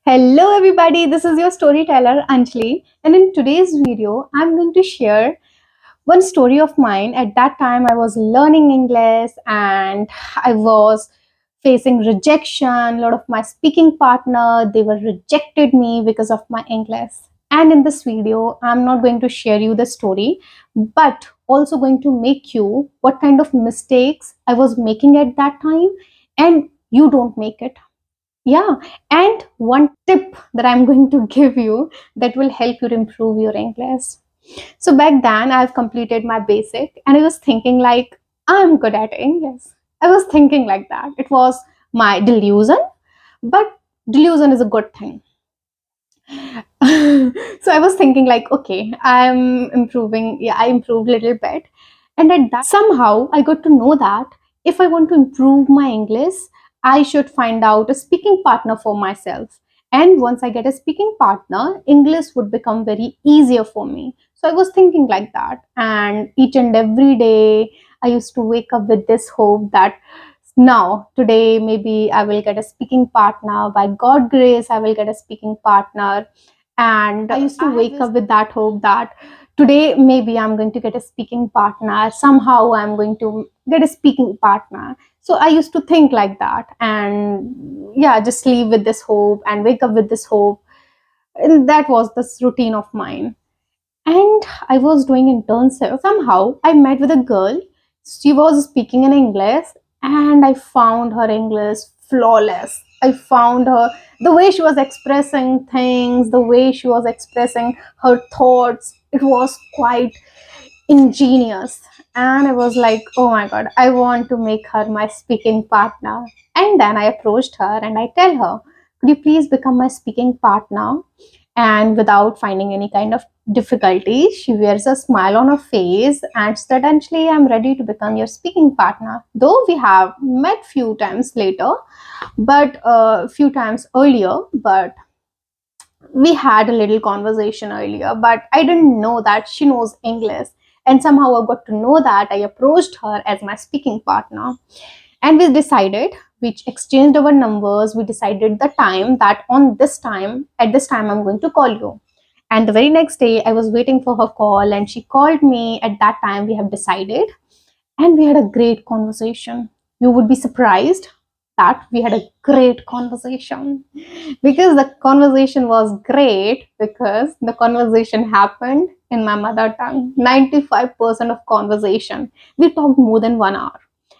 Hello everybody, this is your storyteller Anjali, and in today's video I'm going to share one story of mine. At that time I was learning English and I was facing rejection. A lot of my speaking partner, they were rejected me because of my English. And in this video I'm not going to share you the story, but also going to make you what kind of mistakes I was making at that time and you don't make it. Yeah, and one tip that I'm going to give you that will help you to improve your English. So back then, I've completed my basic and I was thinking like, I'm good at English. I was thinking like that. It was my delusion, but delusion is a good thing. So I was thinking like, okay, I'm improving. Yeah, I improved a little bit. And at that, somehow I got to know that if I want to improve my English, I should find out a speaking partner for myself. And once I get a speaking partner, English would become very easier for me. So I was thinking like that. And each and every day, I used to wake up with this hope that now, today, maybe I will get a speaking partner. By God grace, I will get a speaking partner. And I used to wake up with that hope that today maybe I'm going to get a speaking partner, somehow I'm going to get a speaking partner. So I used to think like that, and yeah, just sleep with this hope and wake up with this hope. And that was this routine of mine. And I was doing internship. Somehow I met with a girl. She was speaking in English and I found her English flawless. I found her, the way she was expressing things, the way she was expressing her thoughts, it was quite ingenious. And I was like, oh my god, I want to make her my speaking partner. And then I approached her and I tell her, could you please become my speaking partner? And without finding any kind of difficulty, she wears a smile on her face and said, actually, I'm ready to become your speaking partner. Though we have met few times later, but few times earlier, but we had a little conversation earlier, but I didn't know that she knows English. And somehow I got to know that. I approached her as my speaking partner. And we decided, we exchanged our numbers. We decided the time that on this time, at this time, I'm going to call you. And the very next day, I was waiting for her call and she called me. At that time, we have decided and we had a great conversation. You would be surprised that we had a great conversation because the conversation was great because the conversation happened in my mother tongue. 95% of conversation, we talked more than 1 hour,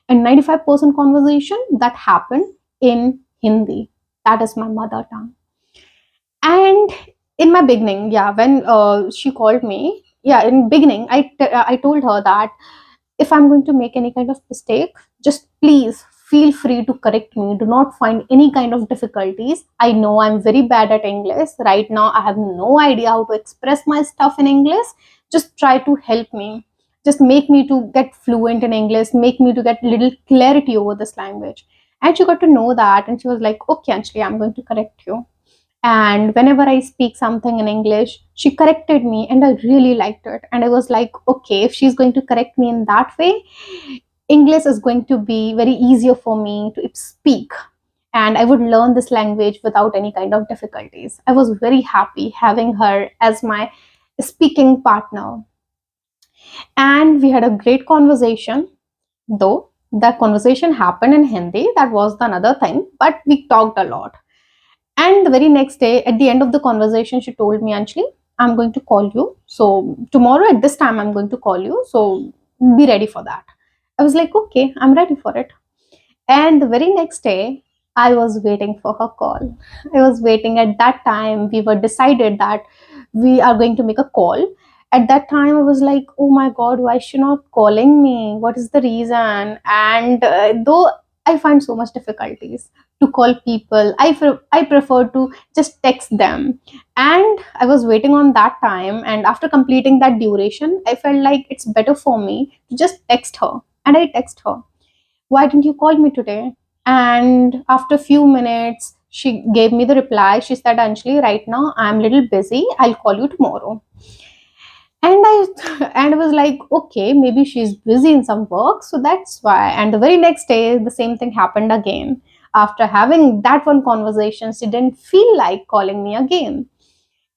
and 95% conversation that happened in Hindi. That is my mother tongue. And in my beginning, yeah, when she called me, yeah, in beginning, I told her that if I'm going to make any kind of mistake, just please feel free to correct me. Do not find any kind of difficulties. I know I'm very bad at English. Right now, I have no idea how to express my stuff in English. Just try to help me. Just make me to get fluent in English. Make me to get little clarity over this language. And she got to know that, and she was like, "Okay, Anjali, I'm going to correct you." And whenever I speak something in English, she corrected me and I really liked it. And I was like, okay, if she's going to correct me in that way, English is going to be very easier for me to speak, and I would learn this language without any kind of difficulties. I was very happy having her as my speaking partner. And we had a great conversation, though the conversation happened in Hindi. That was the another thing, but we talked a lot. And the very next day, at the end of the conversation, she told me, Anjali, I'm going to call you. So tomorrow at this time, I'm going to call you. So be ready for that. I was like, okay, I'm ready for it. And the very next day, I was waiting for her call. I was waiting. At that time. We were decided that we are going to make a call. At that time, I was like, oh my God, why is she not calling me? What is the reason? And though I find so much difficulties to call people, I prefer to just text them. And I was waiting on that time. And after completing that duration, I felt like it's better for me to just text her. And I text her, why didn't you call me today? And after a few minutes, she gave me the reply. She said, Anjali, right now I'm a little busy. I'll call you tomorrow. And I was like, okay, maybe she's busy in some work, so that's why. And the very next day, the same thing happened again. after having that one conversation, she didn't feel like calling me again.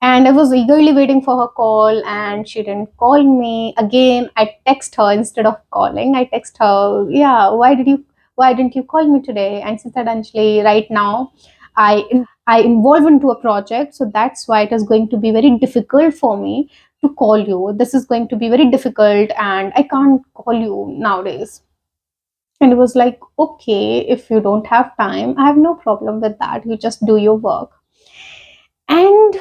And I was eagerly waiting for her call, and she didn't call me again. I text her instead of calling. I text her, yeah, why didn't you call me today? And she said, Anjali, right now I involve into a project, so that's why it is going to be very difficult for me to call you. This is going to be very difficult, and I can't call you nowadays. And it was like, okay, if you don't have time, I have no problem with that. You just do your work. And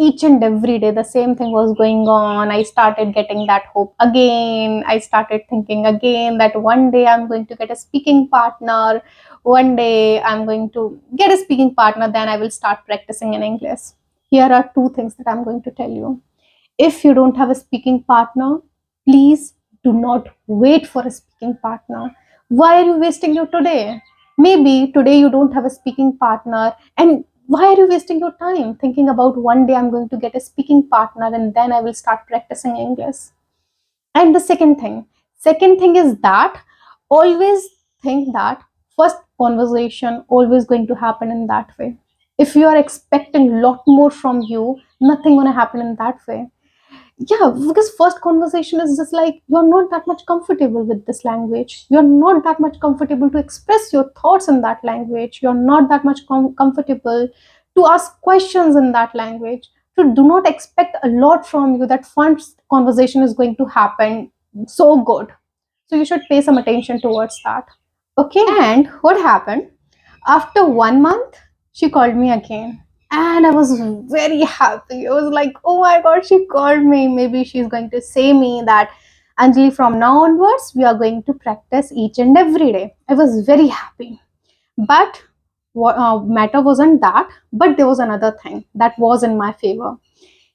each and every day the same thing was going on. I started getting that hope again. I started thinking again that one day I'm going to get a speaking partner. One day I'm going to get a speaking partner, then I will start practicing in English. Here are two things that I'm going to tell you. If you don't have a speaking partner, please do not wait for a speaking partner. Why are you wasting your today? Maybe today you don't have a speaking partner, and why are you wasting your time thinking about one day I'm going to get a speaking partner and then I will start practicing English? And the second thing is that always think that first conversation always going to happen in that way. If you are expecting a lot more from you, nothing gonna happen in that way. Yeah, because first conversation is just like you're not that much comfortable with this language, you're not that much comfortable to express your thoughts in that language, you're not that much comfortable to ask questions in that language. So do not expect a lot from you. That first conversation is going to happen so good, so you should pay some attention towards that. Okay, and what happened after 1 month, she called me again. And I was very happy. I was like, oh my god, she called me. Maybe she's going to say me that, Anjali, from now onwards, we are going to practice each and every day. I was very happy. But what matter wasn't that, but there was another thing that was in my favor.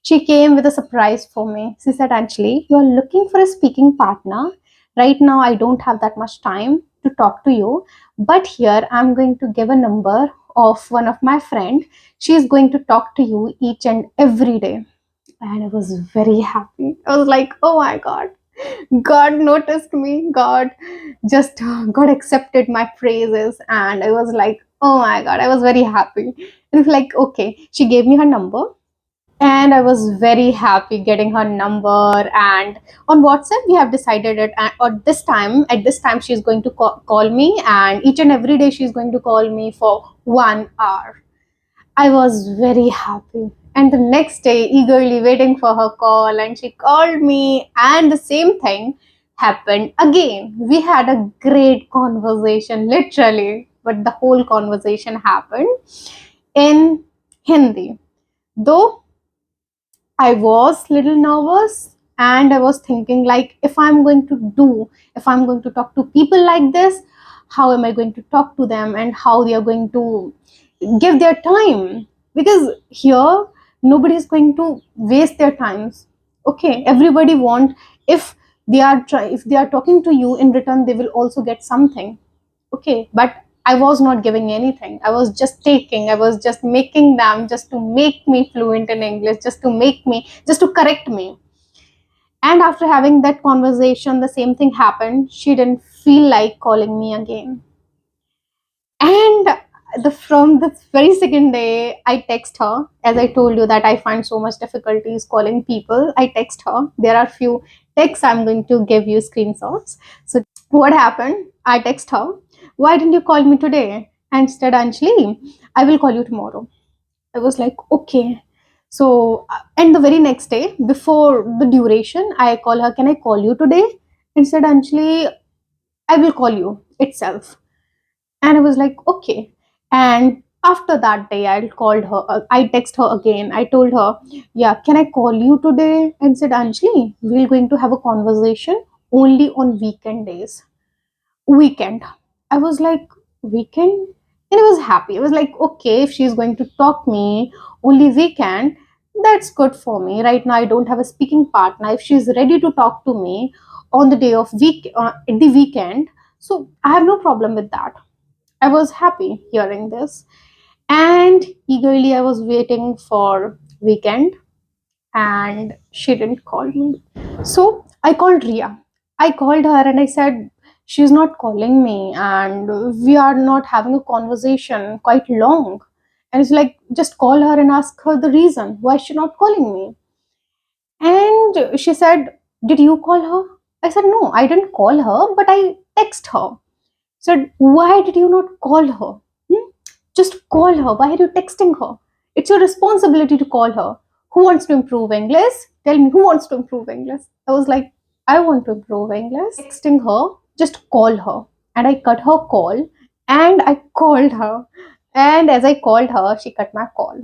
She came with a surprise for me. She said, Anjali, you are looking for a speaking partner. Right now, I don't have that much time to talk to you, but here I'm going to give a number of one of my friend. She is going to talk to you each and every day. And I was very happy. I was like, oh my god, God noticed me. God accepted my praises. And I was like, oh my god, I was very happy. And it's like, okay, she gave me her number, and I was very happy getting her number. And on WhatsApp we have decided it, and at this time she's going to call me, and each and every day she's going to call me for 1 hour. I was very happy, and the next day eagerly waiting for her call, and she called me, and the same thing happened again. We had a great conversation, literally, but the whole conversation happened in Hindi. Though I was little nervous, and I was thinking like, if I'm going to talk to people like this, how am I going to talk to them and how they are going to give their time? Because here nobody is going to waste their times. Okay, everybody want, if if they are talking to you, in return they will also get something. Okay, but I was not giving anything. I was just taking, I was just making them just to make me fluent in English, just to correct me. And after having that conversation, the same thing happened. She didn't feel like calling me again. And from the very second day, I text her. As I told you that I find so much difficulties calling people, I text her. There are few texts I'm going to give you screenshots. So what happened? I text her, why didn't you call me today? And said, Anjali, I will call you tomorrow. I was like, okay. So, and the very next day, before the duration, I call her, can I call you today? And said, Anjali, I will call you itself. And I was like, okay. And after that day, I called her, I text her again. I told her, yeah, can I call you today? And said, Anjali, we're going to have a conversation only on weekend days. Weekend. I was like, weekend? And I was happy. I was like, okay, if she's going to talk me only weekend, that's good for me. Right now, I don't have a speaking partner. If she's ready to talk to me on the day of at the weekend, so I have no problem with that. I was happy hearing this, and eagerly I was waiting for weekend, and she didn't call me. So I called Ria. I called her and I said, she's not calling me and we are not having a conversation quite long. And it's like, just call her and ask her the reason why she's not calling me. And she said, did you call her? I said, no, I didn't call her, but I text her. Said, why did you not call her? Hmm? Just call her. Why are you texting her? It's your responsibility to call her. Who wants to improve English? Tell me, who wants to improve English? I was like, I want to improve English. Texting her, just call her. And I cut her call and I called her. And as I called her, she cut my call.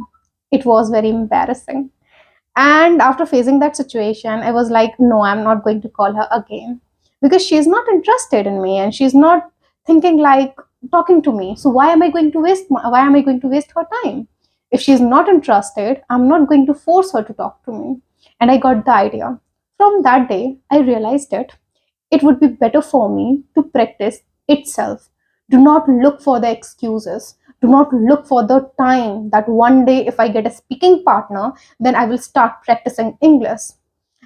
It was very embarrassing. And after facing that situation, I was like, no, I'm not going to call her again because she's not interested in me and she's not thinking like talking to me. So why am I going to waste her time? If she's not interested, I'm not going to force her to talk to me. And I got the idea. From that day, I realized it would be better for me to practice itself. Do not look for the excuses. Do not look for the time that one day if I get a speaking partner, then I will start practicing English.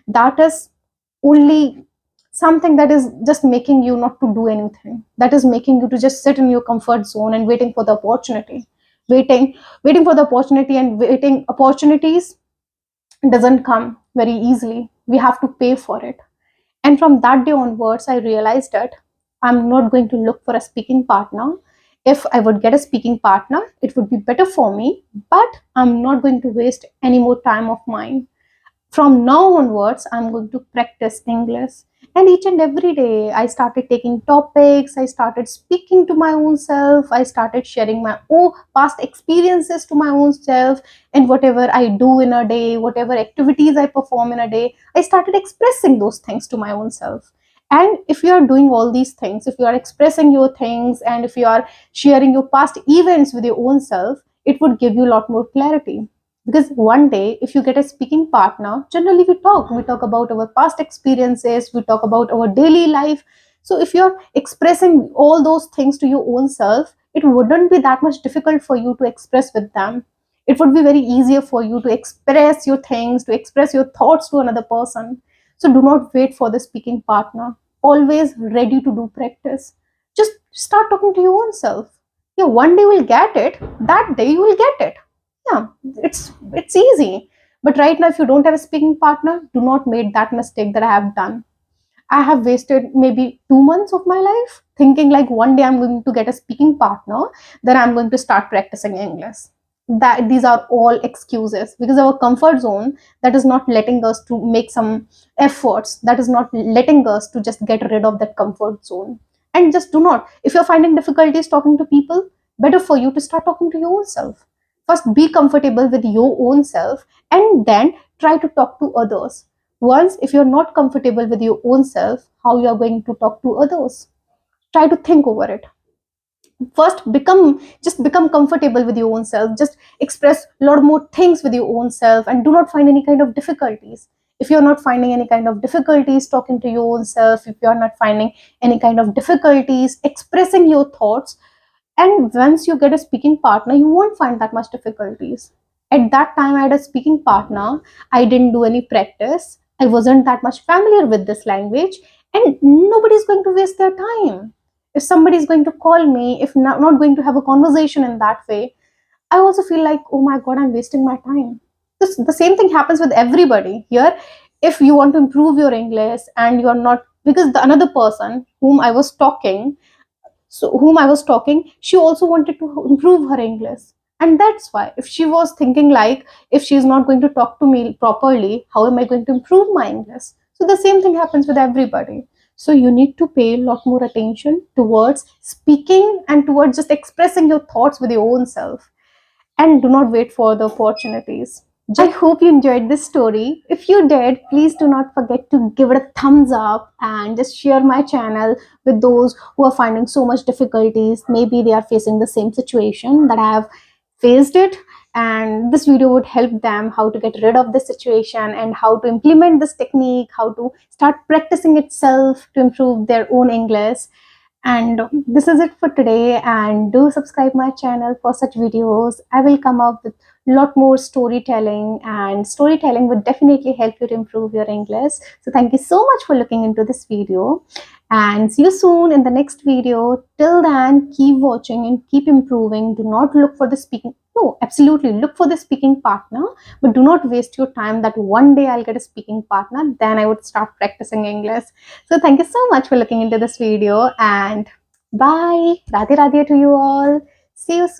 That is only something that is just making you not to do anything. That is making you to just sit in your comfort zone and waiting for the opportunity. Waiting for the opportunity, and waiting opportunities doesn't come very easily. We have to pay for it. And from that day onwards, I realized that I'm not going to look for a speaking partner. If I would get a speaking partner, it would be better for me, but I'm not going to waste any more time of mine. From now onwards, I'm going to practice English. And each and every day, I started taking topics, I started speaking to my own self, I started sharing my own past experiences to my own self, and whatever I do in a day, whatever activities I perform in a day, I started expressing those things to my own self. And if you are doing all these things, if you are expressing your things, and if you are sharing your past events with your own self, it would give you a lot more clarity. Because one day if you get a speaking partner, generally we talk about our past experiences, we talk about our daily life. So if you're expressing all those things to your own self, it wouldn't be that much difficult for you to express with them. It would be very easier for you to express your things, to express your thoughts to another person. So do not wait for the speaking partner. Always ready to do practice. Just start talking to your own self. Yeah, one day you'll get it. That day you will get it. Yeah, it's easy. But right now, if you don't have a speaking partner, do not make that mistake that I have done. I have wasted maybe 2 months of my life thinking like one day I'm going to get a speaking partner, then I'm going to start practicing English. That these are all excuses, because our comfort zone, that is not letting us to make some efforts, that is not letting us to just get rid of that comfort zone. And just do not, if you're finding difficulties talking to people, better for you to start talking to your own self. First be comfortable with your own self, and then try to talk to others. Once if you're not comfortable with your own self, how you are going to talk to others? Try to think over it. First become comfortable with your own self. Just express a lot more things with your own self, and do not find any kind of difficulties. If you're not finding any kind of difficulties talking to your own self, if you're not finding any kind of difficulties expressing your thoughts, and once you get a speaking partner, you won't find that much difficulties. At that time, I had a speaking partner. I didn't do any practice. I wasn't that much familiar with this language, and nobody's going to waste their time. If somebody is going to call me, if not going to have a conversation in that way, I also feel like, oh my God, I'm wasting my time. The same thing happens with everybody here. If you want to improve your English and you're not, because the another person whom I was talking, she also wanted to improve her English. And that's why, if she was thinking like, if she's not going to talk to me properly, how am I going to improve my English? So the same thing happens with everybody. So you need to pay a lot more attention towards speaking and towards just expressing your thoughts with your own self. And do not wait for the opportunities. I hope you enjoyed this story. If you did, please do not forget to give it a thumbs up and just share my channel with those who are finding so much difficulties. Maybe they are facing the same situation that I have faced it, and this video would help them how to get rid of this situation and how to implement this technique, how to start practicing itself to improve their own English. And this is it for today, and do subscribe my channel for such videos. I will come up with lot more storytelling, and storytelling would definitely help you to improve your English. So thank you so much for looking into this video, and see you soon in the next video. Till then, keep watching and keep improving. Do not look for the speaking. No, absolutely look for the speaking partner, but do not waste your time that one day I'll get a speaking partner, then I would start practicing English. So thank you so much for looking into this video, and bye. Radhe Radhe to you all. See you soon.